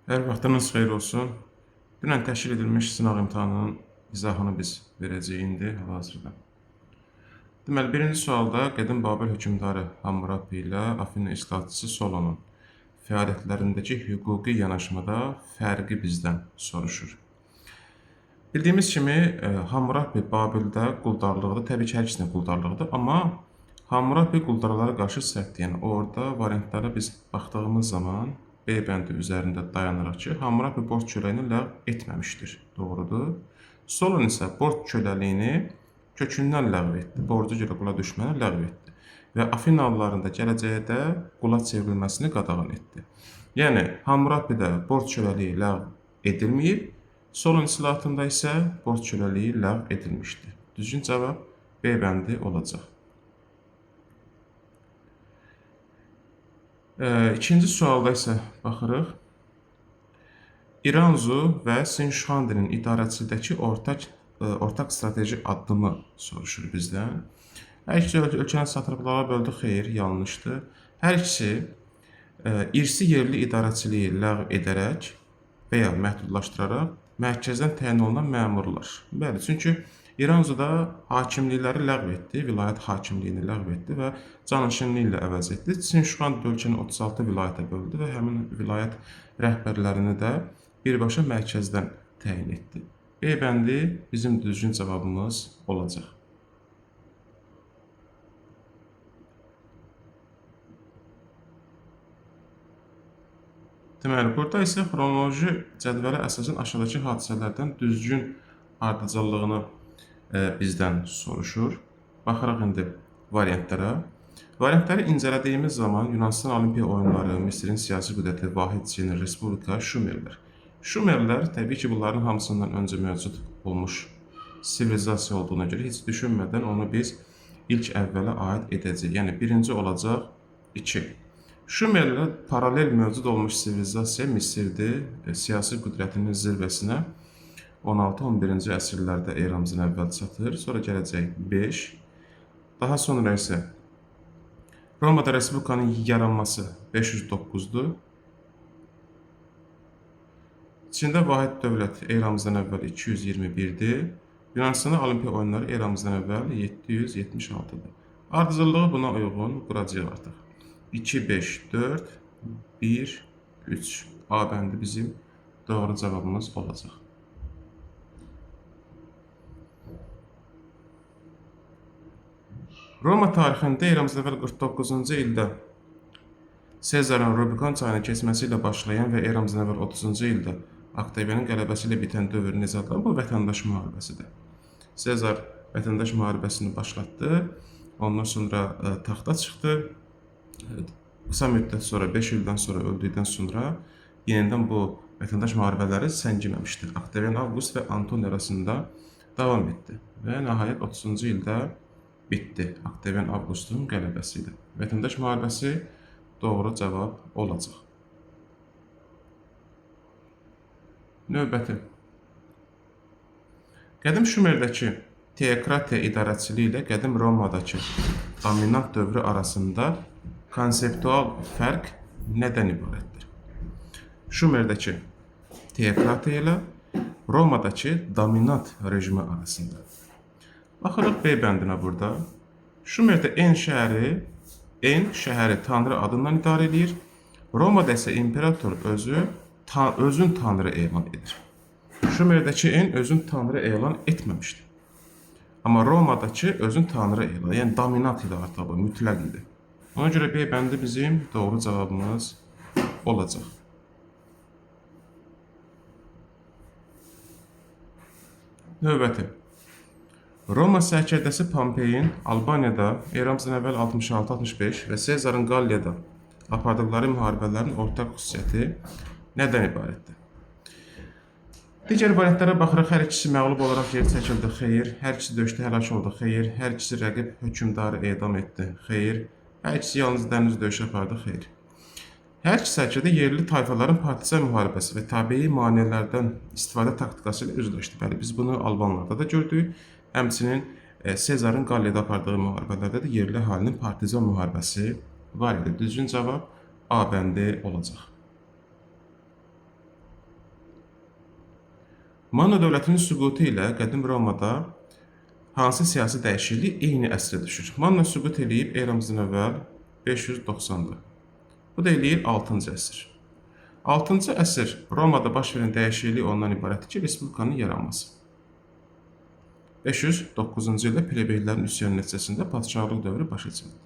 Hər vaxtınız xeyir olsun. Dünən təşkil edilmiş sınaq imtahanının izahını biz verəcəyik indi hal-hazırda. Deməli, birinci sualda qədim Babil hökmdarı Hammurapi ilə Afina islahatçısı Solonun fəaliyyətlərindəki hüquqi yanaşmada fərqi bizdən soruşur. Bildiyimiz kimi Hammurapi Babildə quldarlıqdır. Təbii ki, hər ikisində quldarlıqdır, amma Hammurapi quldarlara qarşı sərtdir. Yəni orada variantlara biz baxdığımız zaman B bəndi üzərində dayanıraq ki, Hammurapi borc köləliyini ləğv etməmişdir. Doğrudur. Solon isə borc köləliyini kökündən ləğv etdi. Borca görə qula düşməni ləğv etdi. Və Afinalıların da gələcəkdə qula çevrilməsini qadağan etdi. Yəni, Hammurapidə borc köləliyi ləğv edilməyib, Solon islahatında isə borc köləliyi ləğv edilmişdir. Düzgün cavab B bəndi olacaq. İkinci sualda isə baxırıq. İranzu və Sinşuhandinin idarəçilidəki ortaq strateji addımı soruşur bizdən. Hər ikisi ölkəni satraplara böldü, xeyr, yanlışdır. Hər ikisi irsi yerli idarəçiliyi ləğv edərək və ya məhdudlaşdıraraq mərkəzdən təyin olunan məmurlar. Bəli, çünki İranzuda hakimlikləri ləğv etdi, vilayət hakimliyini ləğv etdi və canişinliyi ilə əvəz etdi. Sinşuhand ölkəni 36 vilayətə böldü və həmin vilayət rəhbərlərini də birbaşa mərkəzdən təyin etdi. B bəndi bizim düzgün cavabımız olacaq. Deməli, burada isə xronoloji cədvələ əsasən aşağıdakı hadisələrdən düzgün ardıcıllığını bizdən soruşur. Baxırıq indi variantlara. Variantları incələdiyimiz zaman Yunanistan Olimpiya oyunları, Misirin siyasi qüdrəti, vahid Çin, Respublika, Şumerlər. Şumerlər təbii ki, bunların hamısından öncə mövcud olmuş sivilizasiya olduğuna görə heç düşünmədən onu biz ilk əvvələ aid edəcəyik. Yəni, birinci olacaq 2. Şumerlə paralel mövcud olmuş sivilizasiya Misirdir, siyasi qüdrətinin zirvəsinə 16-11-ci əsrlərdə eramızdan əvvəl çatır. Sonra gələcək 5. Daha sonra isə Romada Respublikanın yaranması 509-dur. Çində vahid dövlət eramızdan əvvəl 221-dir. Yunanistanda Olimpiya oyunları eramızdan əvvəl 776-dır. Ardıcıllığı buna uyğun quracağıq artıq. 2, 5, 4, 1, 3. A bəndi bizim doğru cavabımız olacaq. Roma tarixində eramızdan əvvəl 49-cu ildə Sezarın Rubikon çayını keçməsi ilə başlayan və eramızdan əvvəl 30-cu ildə Oktavianın qələbəsi ilə bitən dövr necə adlanır? Bu vətəndaş müharibəsidir. Sezar vətəndaş müharibəsini başlatdı. Ondan sonra taxta çıxdı. Qısa müddət sonra, 5 ildən sonra öldükdən sonra yenidən bu vətəndaş müharibələri səngiməmişdir. Oktavian Avqust və Anton arasında davam etdi və nəhayət 30-cu ildə bitdi Oktavian Avqustun qələbəsi ilə. Vətəndaş müharibəsi doğru cavab olacaq. Növbəti. Qədim Şumerdəki teokratiya idarəçiliyi ilə qədim Romadakı dominant dövrü arasında konseptual fərq nədən ibarətdir? Şumerdəki teokratiya ilə Romadakı dominant rejimi arasında. Baxırıq B bəndinə burada. Şumerdə En şəhəri tanrı adından idarə edir. Romada isə imperator özün tanrı elan edir. Şumerdəki En özün tanrı elan etməmişdir. Amma Romadakı özün tanrı elan, yəni dominant idi artıq bu, mütləq idi. Ona görə B bəndi bizim doğru cavabımız olacaq. Növbəti. Roma sərkərdəsi Pompeyin Albaniyada eramızdan əvvəl 66-65 və Sezarın Qalliyada apardıqları müharibələrin ortaq xüsusiyyəti nədən ibarətdir? Digər variantlara baxırıq, hər ikisi məğlub olaraq geri çəkildi, xeyr. Hər ikisi döyüşdə həlak oldu, xeyr. Hər ikisi rəqib hökmdarı edam etdi, xeyr. Hər ikisi yalnız dəniz döyüşü apardı, xeyr. Hər iki sərkərdə yerli tayfaların partisan müharibəsi və təbii maneələrdən istifadə taktikası ilə üzləşdi. Bəli, biz bunu Albanlarda da gördük. Həmçinin Sezarın Qalliyada apardığı müharibələrdə də yerli əhalinin partizan müharibəsi var idi. Düzgün cavab A bəndi olacaq. Manna dövlətinin süqutu ilə qədim Romada hansı siyasi dəyişiklik eyni əsrə düşür? Manna süqut eləyib eramızdan əvvəl 590-da. Bu da eləyir 6-cı əsr. 6-cı əsr Romada baş verən dəyişiklik ondan ibarətdir ki, respublikanın yaranması. 509-cu ildə plebeylərin üsyanı nəticəsində padşahlıq dövrü başa çatdı.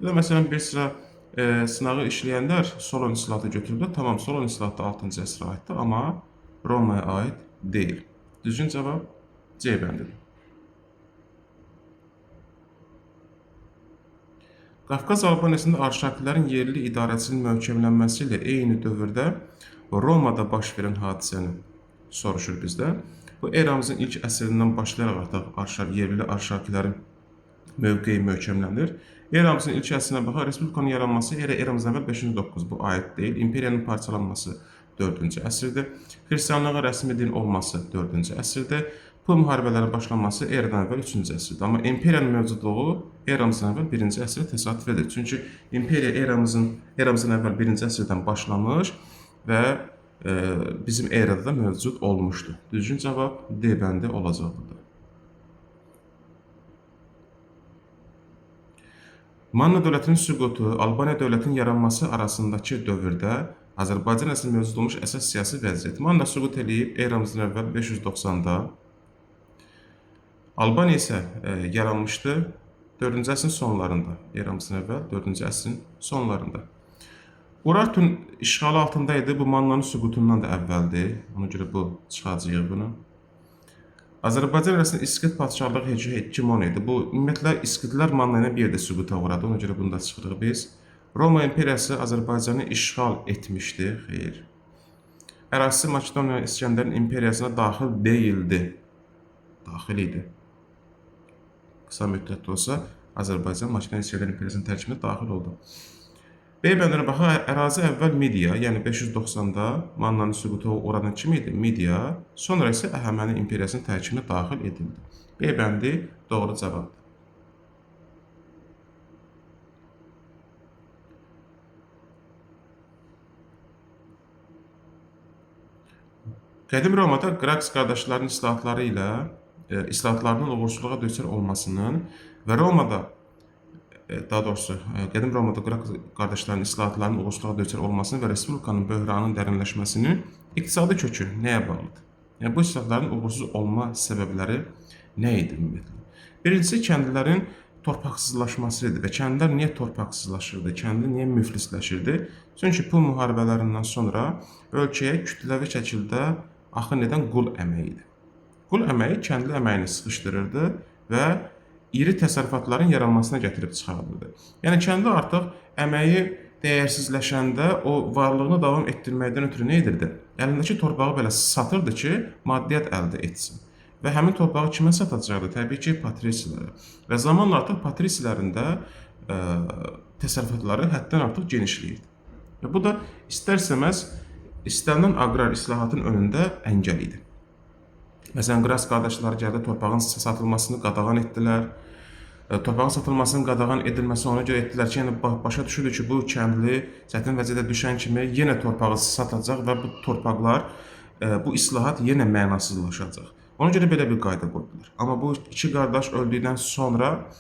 Bir də məsələn bir sıra sınağı işləyənlər Solon islahatı götürüblər. Tamam, Solon islahatı 6-cı əsrə aiddir, amma Romaya aid deyil. Düzgün cavab C bəndidir. Qafqaz Albaniyasında arşakillərin yerli idarəçinin möhkəmlənməsi ilə eyni dövrdə Romada baş verən hadisəni soruşur bizdə. Bu eramızın ilk əsrindən başlayaraq artıq yerli arşakillərin mövqeyi möhkəmlənir. Eramızın ilk əsrinə baxaq, respublikanın yaranması eramızdan əvvəl 509, bu aid deyil. İmperiyanın parçalanması 4-cü əsrdir. Xristianlığa rəsmi din olması 4-cü əsrdir. Pul müharibələrin başlanması eradan əvvəl 3-cü əsrdir. Amma imperiyanın mövcudluğu eramızdan əvvəl 1-ci əsrə təsadüf edir. Çünki imperiya eramızdan əvvəl 1-ci əsrdən başlamış və bizim erada da mövcud olmuşdu. Düzgün cavab D bəndi olacaq burada. Manna dövlətinin süqutu, Albaniya dövlətinin yaranması arasındakı dövrdə Azərbaycan əslində mövcud olmuş əsas siyasi vəziyyət. Manna süqut eləyib eramızdan əvvəl 590-da. Albaniya isə yaranmışdı 4-cü əsrin sonlarında. Eramızdan əvvəl 4-cü əsrin sonlarında. Urartun işğalı altında idi. Bu Mannanın süqutundan da əvvəldir. Ona görə bu çıxacağıq bunu. Azərbaycan arasında İskit padşahlığı hegemon idi. Bu ümumiyyətlə İskitlər Manna ilə bir yerdə süquta uğradı. Ona görə bunu da çıxırıq biz. Roma imperiyası Azərbaycanı işğal etmişdi. Xeyr. Ərazisi Makedoniya İskəndərin imperiyasına daxil deyildi. Daxil idi. Qısa müddətdə olsa Azərbaycan Makedoniya İskəndərin imperiyasının tərkibinə daxil oldu. B bəndinə baxaq, ərazi əvvəl Midiya, yəni 590-da Mannanın süqutu oradan kimi idi? Midiya, sonra isə Əhəməni imperiyasının tərkibinə daxil edildi. B bəndi doğru cavabdır. Qədim Romada Qraks qardaşlarının islahatlarının uğursuzluğa düçar olmasının və Romada daha doğrusu qədim Romada Qraks qardaşlarının islahatlarının uğursuzluğa düçar olmasının və respublikanın böhranının dərinləşməsinin iqtisadi kökü nəyə bağlıdır? Yəni bu islahatların uğursuz olma səbəbləri nə idi ümumiyyətlə? Birincisi kəndlilərin torpaqsızlaşması idi və kəndlilər niyə torpaqsızlaşırdı? Kəndli niyə müflisləşirdi? Çünki pul müharibələrindən sonra ölkəyə kütləvi şəkildə axın edən qul əməyi idi. Qul əməyi kəndli əməyini sıxışdırırdı və iri təsərrüfatların yaranmasına gətirib çıxardırdı. Yəni kəndli artıq əməyi dəyərsizləşəndə o varlığını davam etdirməkdən ötürü nə edirdi? Əlindəki torpağı belə satırdı ki, maddiyyat əldə etsin. Və həmin torpağı kimə satacaqdı? Təbii ki, patrisilərə. Və zamanla artıq patrisilərin də təsərrüfatları həddən artıq genişləyirdi. Və bu da istər-istəməz istənilən aqrar islahatın önündə əngəl idi. Məsələn, Qraks qardaşları gəldi, torpağın satılmasını qadağan etdilər. Torpağın satılmasının qadağan edilməsi ona görə etdilər ki, yəni başa düşürdü ki, bu kəndli çətin vəziyyətə düşən kimi yenə torpağı satacaq və bu torpaqlar, bu islahat yenə mənasızlaşacaq. Ona görə belə bir qayda qoydular. Amma bu iki qardaş öldükdən sonra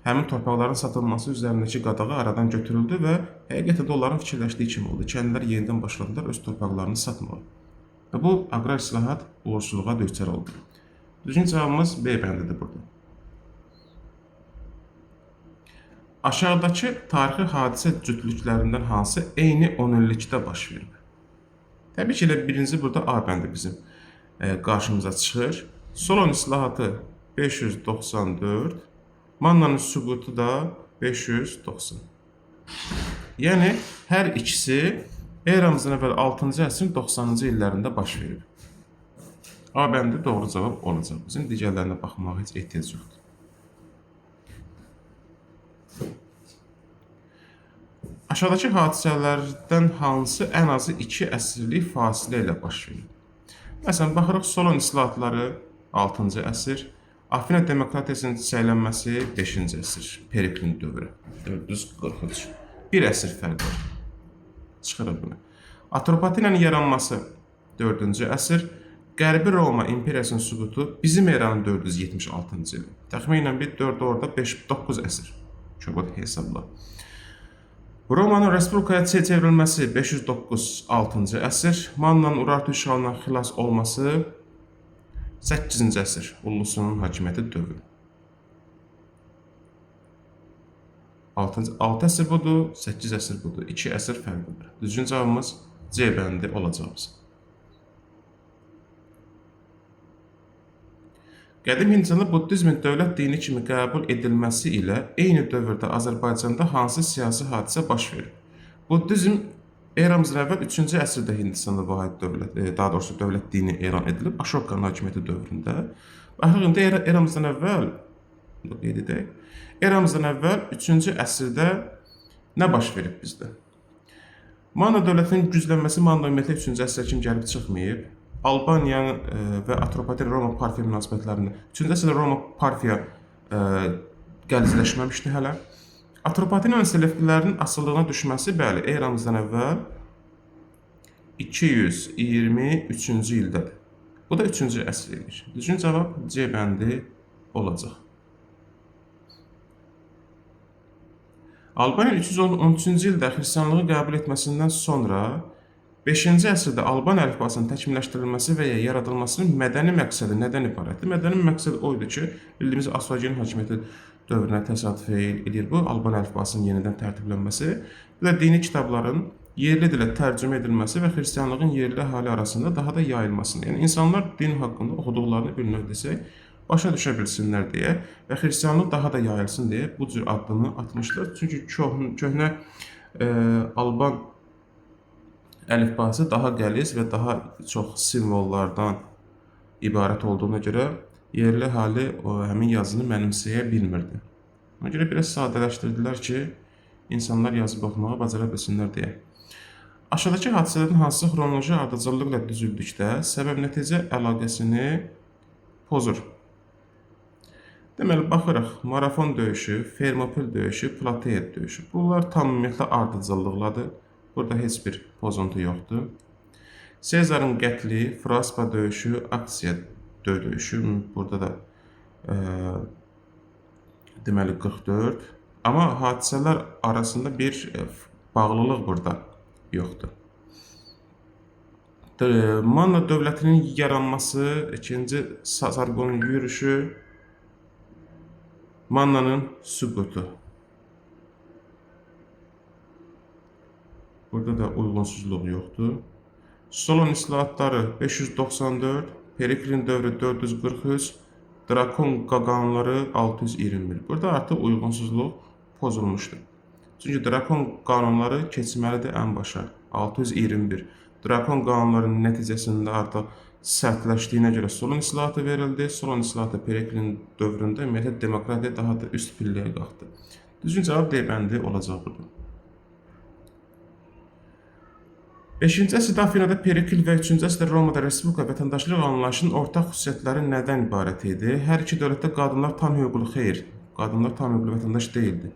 həmin torpaqların satılması üzərindəki qadağa aradan götürüldü və həqiqətən də onların fikirləşdiyi kimi oldu. Kəndlilər yenidən başladılar öz torpaqlarını satmağa. Və bu aqrar islahat uğursuzluğa düçar oldu. Düzgün cavabımız B bəndidir burada. Aşağıdakı tarixi hadisə cütlüklərindən hansı eyni 10 illikdə baş verib? Təbii ki, birinci burada A bəndi bizim qarşımıza çıxır. Solon islahatı 594, Mannanın süqutu da 590. Yəni, hər ikisi eramızdan əvvəl 6-cı əsrin 90-cı illərində baş verib. A bəndi doğru cavab olacaq. Bizim digərlərinə baxmağa heç ehtiyac yoxdur. Aşağıdakı hadisələrdən hansı ən azı 2 əsrlik fasilə ilə baş verir? Məsələn, baxırıq Solon islahatları 6-cı əsr, Afina demokratiyasının çiçəklənməsi 5-ci əsr, Periklin dövrü 443. 1 əsr fərq var. Çıxırıq bunu. Atropatinanın yaranması 4-cü əsr, Qərbi Roma imperiyasının süqutu bizim eranın 476-cı ili. Təxminən bir 4 orada 5-9 əsr. Çöbət hesabla. Romanın Respublikaya çevrilməsi 509-6-cı əsr. Mannanın Urartu işğalından xilas olması 8-ci əsr. Ullusunun hakimiyyəti dövrü. 6 əsr budur, 8 əsr budur. 2 əsr fərqidir. Düzgün cavabımız C bəndi olacağımız. Qədim Hindistanda Buddizmin dövlət dini kimi qəbul edilməsi ilə eyni dövrdə Azərbaycanda hansı siyasi hadisə baş verir? Buddizm eramızdan əvvəl 3-cü əsrdə Hindistanda vahid dövlət, daha doğrusu dövlət dini elan edilib, Ashokanın hakimiyyəti dövründə. Baxırıq, indi eramızdan əvvəl, qeyd edək, eramızdan əvvəl 3-cü əsrdə nə baş verib bizdə? Manna dövlətinin güclənməsi Manna ümumiyyətlə 3-cü əsrə kimi gəlib çıxmayıb. Albaniya və Atropaten Roma Parfiya münasibətlərində 3-cü əsrdə Roma Parfiya qəlizləşməmişdi hələ. Atropatenanın Selevkilərin asılılığına düşməsi, bəli, eramızdan əvvəl 223-cü ildədir. Bu da 3-cü əsr edir. Düzgün cavab C bəndi olacaq. Albaniya 313-cü ildə xristianlığı qəbul etməsindən sonra 5-ci əsrdə Alban əlifbasının təkmilləşdirilməsi və ya yaradılmasının mədəni məqsədi nədən ibarətdir? Mədəni məqsəd o idi ki, bildiyimiz Asvagenin hakimiyyəti dövrünə təsadüf edir bu, Alban əlifbasının yenidən tərtiblənməsi və dini kitabların yerli dilə tərcümə edilməsi və xristianlığın yerli əhali arasında daha da yayılmasını. Yəni, insanlar din haqqında oxuduqlarını bir növ desək, başa düşə bilsinlər deyə və xristianlıq daha da yayılsın deyə bu cür addımı atmışlar. Çünki köhnə Alban əlifbası daha qəliz və daha çox simvollardan ibarət olduğuna görə yerli əhali həmin yazını mənimsəyə bilmirdi. Ona görə biraz sadələşdirdilər ki, insanlar yazıb oxumağı bacara bilsinlər deyə. Aşağıdakı hadisələrin hansı xronoloji ardıcıllıqla düzüldükdə səbəb-nəticə əlaqəsini pozur? Deməli, baxırıq, Marafon döyüşü, Fermopil döyüşü, Plateya döyüşü. Bunlar tam ümumiyyətlə ardıcıllıqladır. Burada heç bir pozuntu yoxdur. Sezarın qətli, Fraspa döyüşü, Aksiya döyüşü. Burada da deməli 44. Amma hadisələr arasında bir bağlılıq burada yoxdur. Manna dövlətinin yaranması, 2-ci Sargonun yürüşü, Mannanın süqutu. Burada da uyğunsuzluq yoxdur. Solon islahatları 594, Periklin dövrü 443, Drakon qanunları 621. Burada artıq uyğunsuzluq pozulmuşdur. Çünki Drakon qanunları keçməlidir ən başa. 621. Drakon qanunlarının nəticəsində artıq sərtləşdiyinə görə Solon islahatı verildi. Solon islahatı Periklin dövründə ümumiyyətlə demokratiya daha da üst pilləyə qalxdı. Düzgün cavab D bəndi olacaq burada. 5-ci əsrdə Afinada Perikl və 3-cü əsrdə Romada Respublika vətəndaşlıq anlayışının ortaq xüsusiyyətləri nədən ibarət idi? Hər iki dövlətdə qadınlar tam hüquqlu xeyr, qadınlar tam hüquqlu vətəndaş deyildi.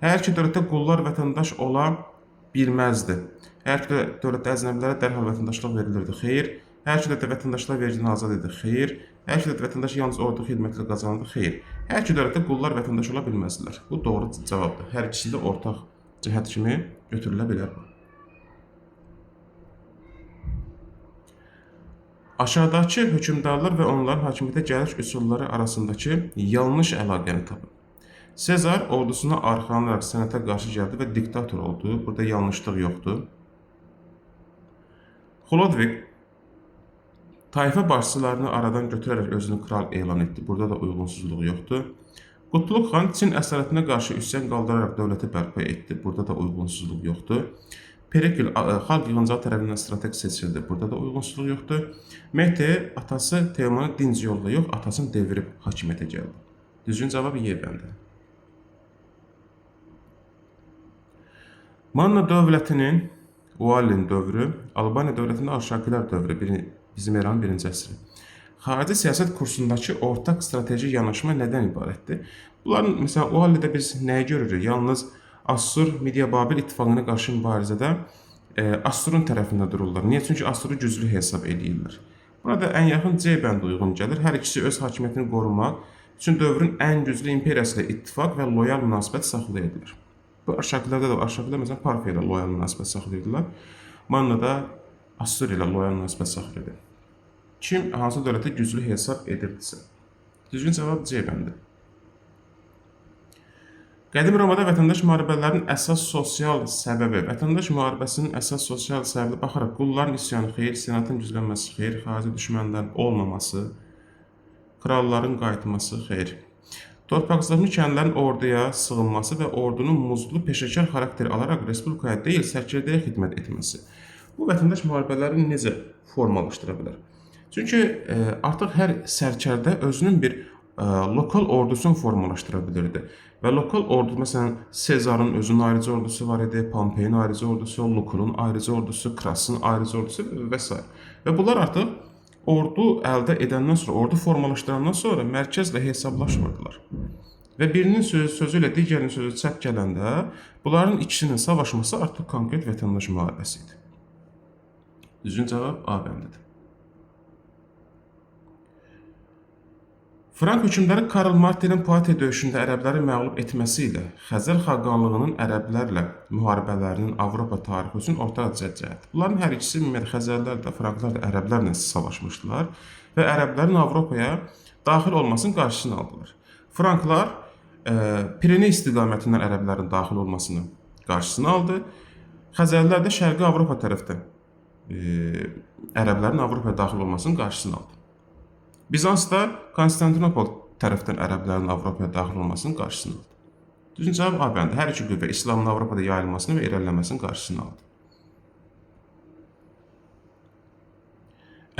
Hər iki dövlətdə qullar vətəndaş ola bilməzdi. Hər iki dövlətdə əcnəbilərə dərhal vətəndaşlıq verilirdi, xeyr. Hər iki dövlətdə vətəndaşlar vergidən azad idi, xeyr. Hər iki dövlətdə vətəndaş yalnız ordu xidmətlə qazanırdı, xeyr. Hər iki dövlətdə qullar vətəndaş ola bilməzdilər. Bu doğru cavabdır. Hər ikisində ortaq cəhət kimi götürülə bilər. Aşağıdakı hökmdarlar və onların hakimiyyətə gəliş üsulları arasındakı yanlış əlaqəni tapın. Sezar ordusuna arxalanaraq sənətə qarşı gəldi və diktator oldu. Burada yanlışlıq yoxdur. Xlodvig tayfa başçılarını aradan götürərək özünü kral elan etdi. Burada da uyğunsuzluq yoxdur. Qutlug xan Çin əsarətinə qarşı üsyan qaldıraraq dövləti bərpa etdi. Burada da uyğunsuzluq yoxdur. Perikl xalq yığıncağı tərəfindən strateq seçildi. Burada da uyğunsuzluq yoxdur. Mehdi atası Teomanı dinc yolla yox, atasını devirib hakimiyyətə gəldi. Düzgün cavab Y bəndi. Manna dövlətinin Uallin dövrü, Albaniya dövlətinin Arşakilər dövrü, bizim eranın 1-ci əsri. Xarici siyasət kursundakı ortaq strateji yanaşma nədən ibarətdir? Bunların, məsələn, Uallidə biz nəyə görürük? Yalnız Assur-Midiya-Babil ittifaqına qarşı mübarizədə Assurun tərəfində dururlar. Niyə? Çünki Assuru güclü hesab edirlər. Burada ən yaxın C bəndi uyğun gəlir. Hər ikisi öz hakimiyyətini qorumaq üçün dövrün ən güclü imperiyası ilə ittifaq və loyal münasibət saxlayırdılar. Bu aşağılarda da var. Aşağıda məsələn Parfiya ilə loyal münasibət saxlayırdılar. Manna da Assuriya ilə loyal münasibət saxlayırdı. Kim hansı dövlətə güclü hesab edirdisə? Düzgün cavab C bəndi. Qədim Romada vətəndaş müharibələrinin əsas sosial səbəbi, vətəndaş müharibəsinin əsas sosial səbəbi baxaraq qulların üsyanı xeyr, senatın güclənməsi xeyr, xarici düşmənlərin olmaması, kralların qayıtması xeyr. Torpaqsızlaşmış kəndlərin orduya sığınması və ordunun muzlu peşəkar xarakteri alaraq respublikaya deyil, sərkərdəyə xidmət etməsi. Bu vətəndaş müharibələrini necə formalaşdıra bilər? Çünki artıq hər sərkərdə özünün bir lokal ordusunu formalaşdıra bilirdi. Və lokal ordu, məsələn, Sezarın özünün ayrıca ordusu var idi, Pompeyin ayrıca ordusu, Luculun ayrıca ordusu, Krasın ayrıca ordusu və s. Və bunlar artıq ordu əldə edəndən sonra, ordu formalaşdırandan sonra mərkəzlə hesablaşmırdılar. Və birinin sözü ilə digərinin sözü çəp gələndə bunların ikisinin savaşması artıq konkret vətəndaş müharibəsi idi. Düzgün cavab A bəndidir. Frank hökmdarı Karl Martelin Poitiers döyüşündə ərəbləri məğlub etməsi ilə Xəzər xaqanlığının ərəblərlə müharibələrinin Avropa tarixi üçün ortaq cəhət. Bunların hər ikisi Xəzərlər də, Franklar da ərəblərlə savaşmışdılar və ərəblərin Avropaya daxil olmasının qarşısını aldılar. Franklar Pireney istiqamətindən ərəblərin daxil olmasının qarşısını aldı. Xəzərlər də Şərqi Avropa tərəfdən ərəblərin Avropaya daxil olmasının qarşısını aldı. Bizans da Konstantinopol tərəfdən ərəblərin Avropaya daxil olmasının qarşısını aldı. Düzgün cavab A bəndi. Hər iki qüvvə İslamın Avropada yayılmasını və irəliləməsinin qarşısını aldı.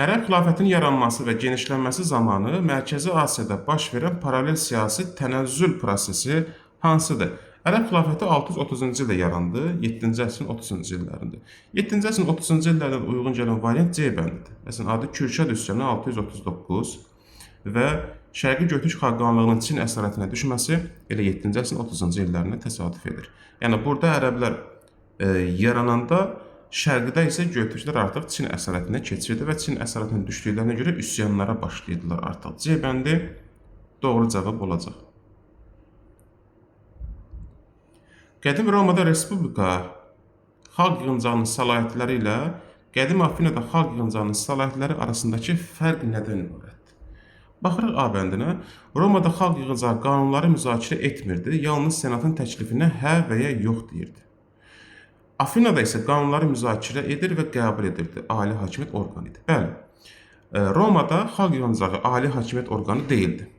Ərəb xilafətinin yaranması və genişlənməsi zamanı Mərkəzi Asiyada baş verən paralel siyasi tənəzzül prosesi hansıdır? Ərəb xilafəti 630-cu ildə yarandı, 7-ci əsrin 30-cu illərində. 7-ci əsrin 30-cu illərdən uyğun gələn variant C bəndidir. Məsələn, adı Kürşad üsyanı 639 və Şərqi Götürk xaqanlığının Çin əsarətinə düşməsi elə 7-ci əsrin 30-cu illərində təsadüf edir. Yəni, burada ərəblər yarananda, Şərqdə isə Götürklər artıq Çin əsarətinə keçirdi və Çin əsarətinə düşdüklərinə görə üsyanlara başlayırdılar artıq. C bəndi doğru cavab olacaq. Qədim Romada Respublika xalq yığıncağının səlahiyyətləri ilə qədim Afinada xalq yığıncağının səlahiyyətləri arasındakı fərq nədən ibarətdir? Baxırıq A bəndinə. Romada xalq yığıncağı qanunları müzakirə etmirdi, yalnız senatın təklifinə hə və ya yox deyirdi. Afinada isə qanunları müzakirə edir və qəbul edirdi. Ali hakimiyyət orqanı idi. Bəli, Romada xalq yığıncağı ali hakimiyyət orqanı deyildi.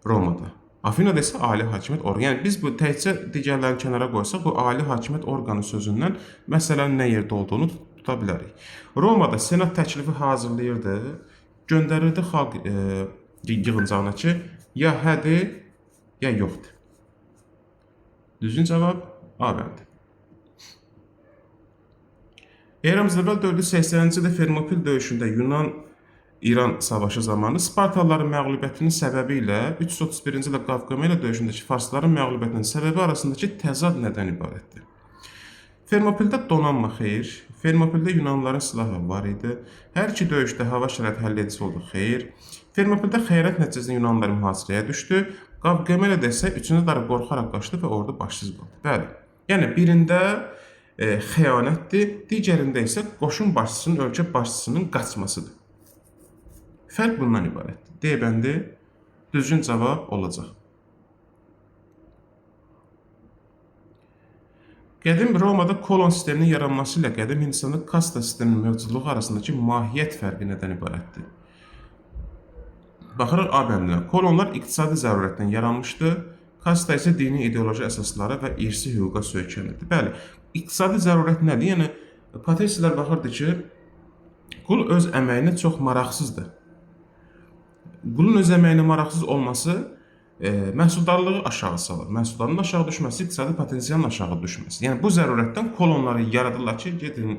Romada. Afinada isə ali hakimiyyət orqanı. Yəni, biz bu təkcə digərlərini kənara qoysaq, bu ali hakimiyyət orqanı sözündən məsələnin nə yerdə olduğunu tuta bilərik. Romada senat təklifi hazırlayırdı, göndərirdi xalq yığıncağına ki, ya hədir, ya yoxdur. Düzgün cavab A bəndi. Eramızdan əvvəl 480-ci ildə Fermopil döyüşündə Yunan-İran savaşı zamanı Spartalıların məğlubiyyətinin səbəbi ilə 331-ci ildə Qavqamela döyüşündəki farsların məğlubiyyətinin səbəbi arasındakı təzad nədən ibarətdir? Fermopildə donanma xeyr, Fermopildə Yunanlıların silahı var idi, hər iki döyüşdə hava şəraiti həll edici oldu xeyr, Fermopildə xəyanət nəticəsində Yunanlılar mühasirəyə düşdü, Qavqamelada isə üçüncü darı qorxaraq qaçdı və orada başsız qaldı. Bəli, yəni birində xəyanətdir, digərində isə qoşun başçısının, ölkə başçısının qaçmasıdır. Fərq bundan ibarətdir. D bəndi düzgün cavab olacaq. Qədim Romada kolon sisteminin yaranması ilə qədim Hindistanda kasta sisteminin mövcudluğu arasındakı mahiyyət fərqi nədən ibarətdir? Baxırıq A bəndinə. Kolonlar iqtisadi zərurətdən yaranmışdı, kasta isə dini ideoloji əsaslara və irsi hüquqa söykənirdi. Bəli, iqtisadi zərurət nədir? Yəni, patrisiyalar baxırdı ki, qul öz əməyinə çox maraqsızdır. Qulun öz əməyinə maraqsız olması məhsuldarlığı aşağı salır. Məhsuldarlığın aşağı düşməsi, iqtisadi potensialın aşağı düşməsi. Yəni, bu zərurətdən kolonları yaradırlar ki, gedin,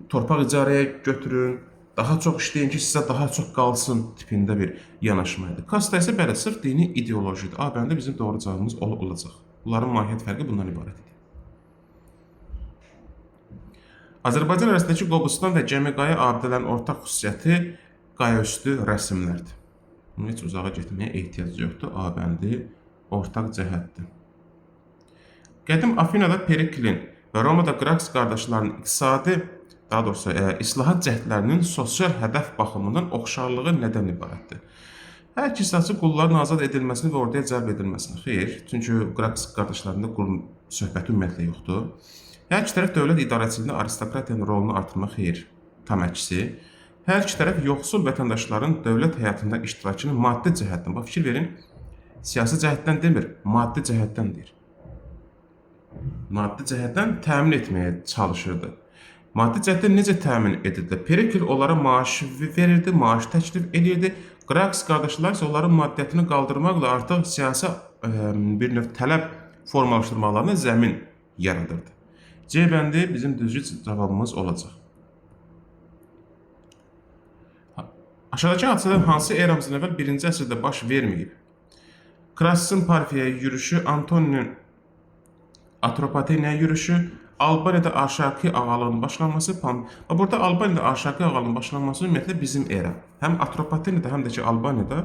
torpaq icarəyə götürün, daha çox işləyin ki, sizə daha çox qalsın tipində bir yanaşmaydı. Kasta isə belə sırf dini ideolojidir. A bəndə bizim doğru cavabımız olacaq. Bunların mahiyyət fərqi bundan ibarətdir. Azərbaycan ərazisindəki Qobustan və Gəmiqaya abidələrinin ortaq xüsusiyyəti qayaüstü rəsmlərdir. Bunun heç uzağa getməyə ehtiyac yoxdur. A bəndi ortaq cəhətdir. Qədim Afinada Periklin və Romada Qraks qardaşlarının iqtisadi, daha doğrusu islahat cəhdlərinin sosial hədəf baxımından oxşarlığı nədən ibarətdir? Hər iki hissəsi qulların azad edilməsini və orduya cəlb edilməsini. Xeyr, çünki Qraks qardaşlarında qul söhbəti ümumiyyətlə yoxdur. Hər iki tərəf dövlət idarəçiliyində aristokratiyanın rolunu artırmaq. Xeyr, tam əksi. Hər iki tərəf yoxsul vətəndaşların dövlət həyatında iştirakını maddi cəhətdən, bax fikir verin, siyasi cəhətdən demir, maddi cəhətdən deyir. Maddi cəhətdən təmin etməyə çalışırdı. Maddi cəhətdən necə təmin edildi? Perikl onlara maaş verirdi, maaş təklif edirdi. Qraks qardaşlar isə onların maddiyyətini qaldırmaqla artıq siyasi bir növ tələb formalaşdırmalarına zəmin yaradırdı. C bəndi bizim düzgün cavabımız olacaq. Aşağıdakı hadisələr hansı eramızdan əvvəl 1-ci əsrdə baş verməyib? Krassın Parfiyaya yürüşü, Antoninin Atropatenaya yürüşü, Albaniyada Arşaki ağalığının başlanması, burada Albaniyada Arşaki ağalığının başlanması ümumiyyətlə bizim era. Həm Atropateniyada, həm də ki Albaniyada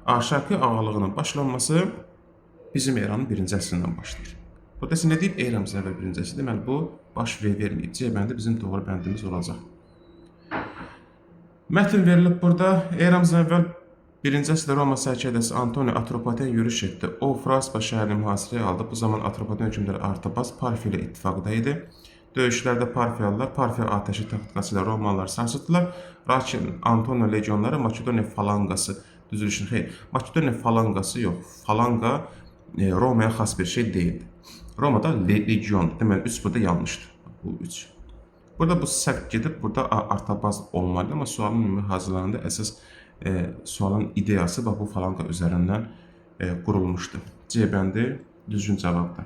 Arşaki ağalığının başlanması bizim eranın 1-ci əsrindən başlayır. Burada nə deyib? Eramızdan əvvəl 1-ci əsrdə. Deməli, bu baş verməyib. C bəndi bizim doğru bəndimiz olacaq. Mətn verilib burada. Eramızdan əvvəl 1-ci əsrdə Roma sərkərdəsi Antoni Atropaten yürüş etdi. O, Fraspa şəhərini mühasirəyə aldı. Bu zaman Atropaten hökmdarı Artabas Parfiya ilə ittifaqda idi. Döyüşlərdə Parfiyalılar, Parfiya atəşi taktikası ilə Romalılar sarsıtdılar. Lakin Antoni legionları Makedoniya falanqası düzülüşünü, xeyr, Makedoniya falanqası yox, falanqa Romaya xas bir şey deyildi. Romada legion, deməli 3 burada yanlışdır. Bu 3. Burada bu səhv gedib, burada Artabas olmalı, amma sualın ümumi hazırlanında əsas sualın ideyası bu falanqa üzərindən qurulmuşdur. C bəndi düzgün cavabdır.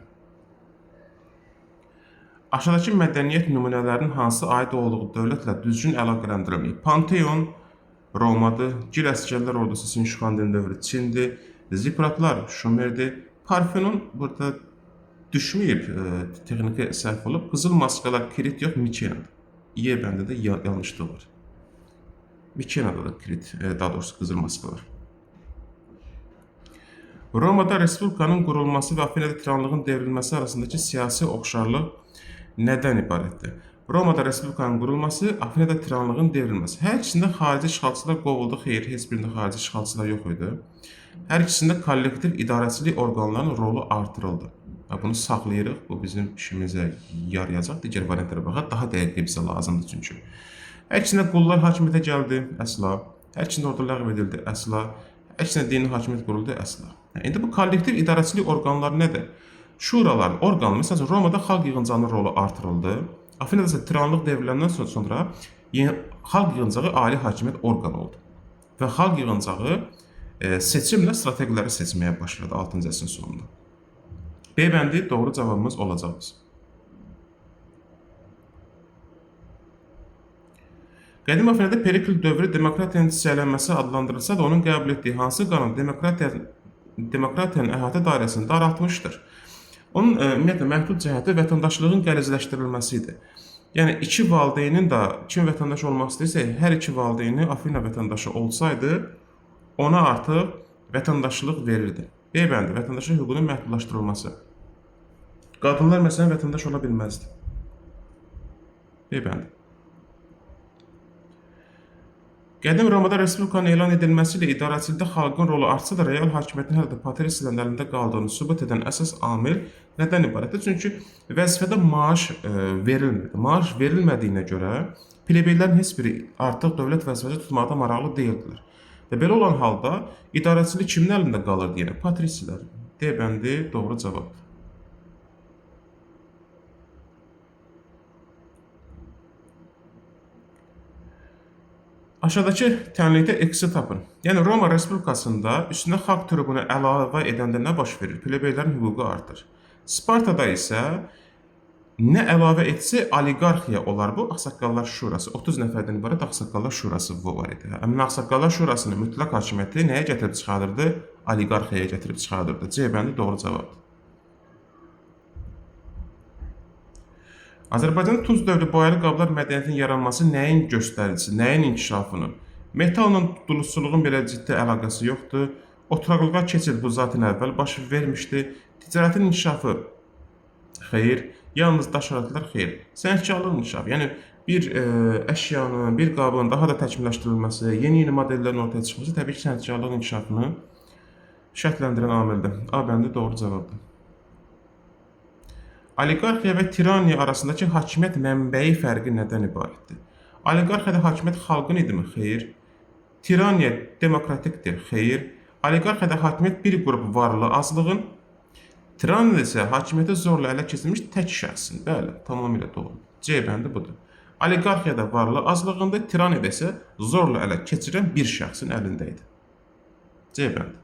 Aşağıdakı mədəniyyət nümunələrinin hansı aid olduğu dövlətlə düzgün əlaqələndirilməyib? Panteon Romadır, Gil əsgərlər ordusu Sinşuxandin dövrü Çindir, Zikkuratlar Şumerdir. Parfenon burada düşməyib, texniki səhv olub. Qızıl maskalar Krit yox, Mikenadır. E bəndə də yanlışlıq var. Mikenada da Krit, daha doğrusu qızıl maskalar. Romada Respublikanın qurulması və Afinada tiranlığın devrilməsi arasındakı siyasi oxşarlıq nədən ibarətdir? Romada Respublikanın qurulması, Afinada tiranlığın devrilməsi. Hər ikisində xarici işğalçılar qovuldu, xeyr, heç birində xarici işğalçılar yox idi. Hər ikisində kollektiv idarəçilik orqanlarının rolu artırıldı. Bunu saxlayırıq, bu bizim işimizə yarayacaq. Digər variantlara baxaq, daha dəqiq bizə lazımdır çünki. Hər ikisində qullar hakimiyyətə gəldi, əsla. Hər ikisində ordu ləğv edildi, əsla. Hər ikisində dini hakimiyyət quruldu, əsla. İndi bu kollektiv idarəçilik orqanları nədir? Şuraların orqanı, məsələn, Romada xalq yığıncağının rolu artırıldı. Afinada isə tiranlıq devriləndən sonra xalq yığıncağı ali hakimiyyət orqanı oldu. Və xalq yığıncağı seçimlə strategiyaları seçməyə başladı 6-cı əsrin sonunda. B bəndi doğru cavabımız olacaq. Qədim Afinada Perikl dövrü demokratiyanın çiçəklənməsi adlandırılsa da onun qəbul etdiyi hansı qanun demokratiyanın əhatə dairəsini daraltmışdır? Onun ümumiyyətlə məhdud cəhəti vətəndaşlığın qəlizləşdirilməsi idi. Yəni iki valideynin də kim vətəndaş olmaq istəyirsə, hər iki valideyni Afina vətəndaşı olsaydı, ona artıq vətəndaşlıq verirdi. B bəndi vətəndaşlıq hüququnun məhdudlaşdırılması. Qadınlar məsələn vətəndaş ola bilməzdi. B bəndi. Qədim Romada Respublikanın elan edilməsi ilə idarəçilikdə xalqın rolu artsa da real hakimiyyətin hələ də patrisilərin əlində qaldığını sübut edən əsas amil nədən ibarətdir? Çünki vəzifədə maaş verilmirdi. Maaş verilmədiyinə görə plebeylərin heç biri artıq dövlət vəzifəsi tutmaqda maraqlı deyildilər. Və belə olan halda idarəçilik kimin əlində qalırdı? Yəni patrisilərin. D bəndi doğru cavabdır. Aşağıdakı tənlikdə X-i tapın. Yəni Roma Respublikasında üstünə xalq tribunu əlavə edəndə nə baş verir? Plebeylərin hüququ artır. Spartada isə nə əlavə etsə oliqarxiya olar bu. Ağsaqqallar şurası 30 nəfərdən ibarət Ağsaqqallar şurası var idi. Həmin Ağsaqqallar şurasının mütləq hakimiyyəti nəyə gətirib çıxardırdı? Oliqarxiyaya gətirib çıxardırdı. C bəndi doğru cavabdır. Azərbaycanda Tunc dövrü boyalı qablar mədəniyyətinin yaranması nəyin göstəricisi, nəyin inkişafının? Metalla duluzçuluğun belə ciddi əlaqəsi yoxdur. Oturaqlığa keçid bu zaten əvvəl baş vermişdi. Ticarətin inkişafı xeyr, yalnız daş alətlər xeyr. Sənətkarlığın inkişafı, yəni bir əşyanın, bir qabın daha da təkmilləşdirilməsi, yeni modellərin ortaya çıxması təbii ki, sənətkarlığın inkişafını şərtləndirən amildir. A bəndi doğru cavabdır. Oliqarxiya və tiraniya arasındakı hakimiyyət mənbəyi fərqi nədən ibarətdir? Oliqarxiyada hakimiyyət xalqın idimi? Xeyr. Tiraniya demokratikdir? Xeyr. Oliqarxiyada hakimiyyət bir qrup varlı azlığın, tiraniyada isə hakimiyyəti zorla ələ keçirilmiş tək şəxsin. Bəli, tamamilə doğru. C bəndi budur. Oliqarxiyada varlı azlığında, tiraniyada isə zorla ələ keçirilən bir şəxsin əlində idi. C bəndi.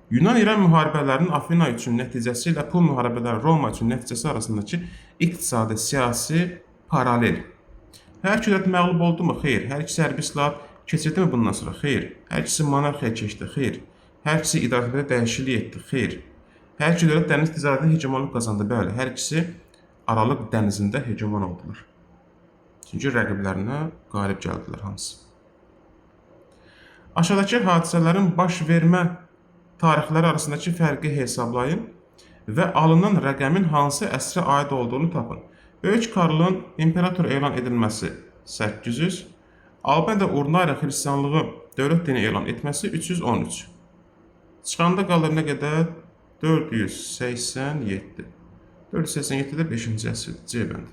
Yunan-İran müharibələrinin Afina üçün nəticəsi ilə bu müharibələrin Roma üçün nəticəsi arasındakı iqtisadi, siyasi paralel. Hər iki dövlət məğlub oldu mu? Xeyr. Hər ikisi hərbi islahat keçirdi mi bundan sonra? Xeyr. Hər ikisi monarxiya keçdi? Xeyr. Hər ikisi idarədə dəyişiklik etdi? Xeyr. Hər iki dövlət dəniz ticarətində hegemonluq qazandı? Bəli. Hər ikisi Aralıq dənizində hegemon oldular. Çünki rəqiblərinə qalib gəldilər hamısı. Aşağıdakı hadisələrin baş vermə tarixləri arasındakı fərqi hesablayın və alınan rəqəmin hansı əsrə aid olduğunu tapın. Böyük Karlın imperator elan edilməsi 800, Albaniya Urnayla xristianlığı dövlət dini elan etməsi 313. Çıxanda qalır nə qədər? 487. 487 də 5-ci əsrdir. C bəndi.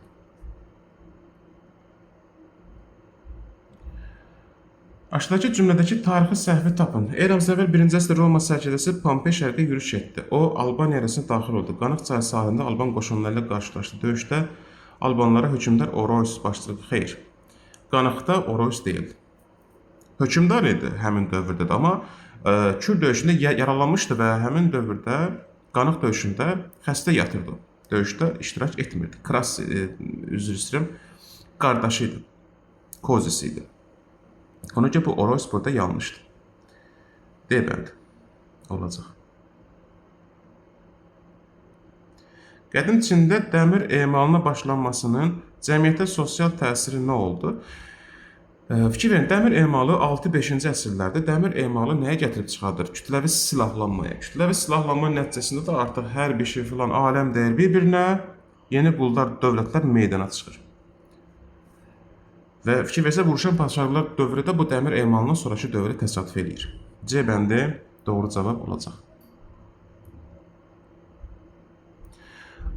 Aşağıdakı cümlədəki tarixi səhvi tapın. Eramızdan əvvəl 1-ci əsrdə Roma sərkərdəsi Pompey şərqə yürüş etdi. O, Albaniya ərazisinə daxil oldu. Qanıq çayı sahilində Alban qoşunları ilə qarşılaşdı. Döyüşdə Albanlara hökmdar Oroys başçılıq. Xeyr. Qanıqda Oroys deyildi. Hökmdar idi həmin dövrdə də, amma Kür döyüşündə yaralanmışdı və həmin dövrdə Qanıq döyüşündə xəstə yatırdı. Döyüşdə iştirak etmirdi. Kras, üzr istəyirəm, qardaşı idi. Kozisi idi. Ona görə bu Oroys burada yanlışdır. D bəndi olacaq. Qədim Çində dəmir emalına başlanmasının cəmiyyətə sosial təsiri nə oldu? Fikir verin, dəmir emalı 6-5-ci əsrlərdə dəmir emalı nəyə gətirib çıxardır? Kütləvi silahlanmaya. Kütləvi silahlanmanın nəticəsində də artıq hər bir şey filan aləm deyir bir-birinə, yeni quldar dövlətlər meydana çıxır. Və fikir versə, vuruşan padşahlar dövrü də bu dəmir emalından sonraki dövrə təsadüf edir. C bəndi doğru cavab olacaq.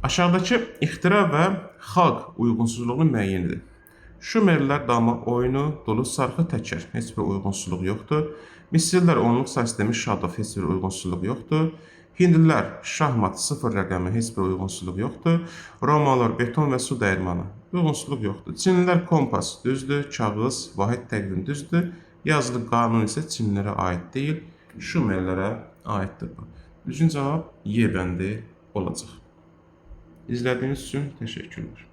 Aşağıdakı ixtira və xalq uyğunsuzluğunu müəyyən edin. Şumerlilər dama oyunu, dolu sarxı təkər, heç bir uyğunsuzluq yoxdur. Misirlər onluq sistemi şadov, heç bir uyğunsuzluq yoxdur. Hindlilər şahmat 0 rəqəmi, heç bir uyğunsuzluq yoxdur. Romalılar beton və su dəyirmanı, uyğunsuzluq yoxdur. Çinlilər kompas düzdür, kağız, vahid təqvim düzdür. Yazılı qanun isə Çinlilərə aid deyil, Şumerlərə aiddir. Düzgün cavab Y bəndi olacaq. İzlədiyiniz üçün təşəkkürlər.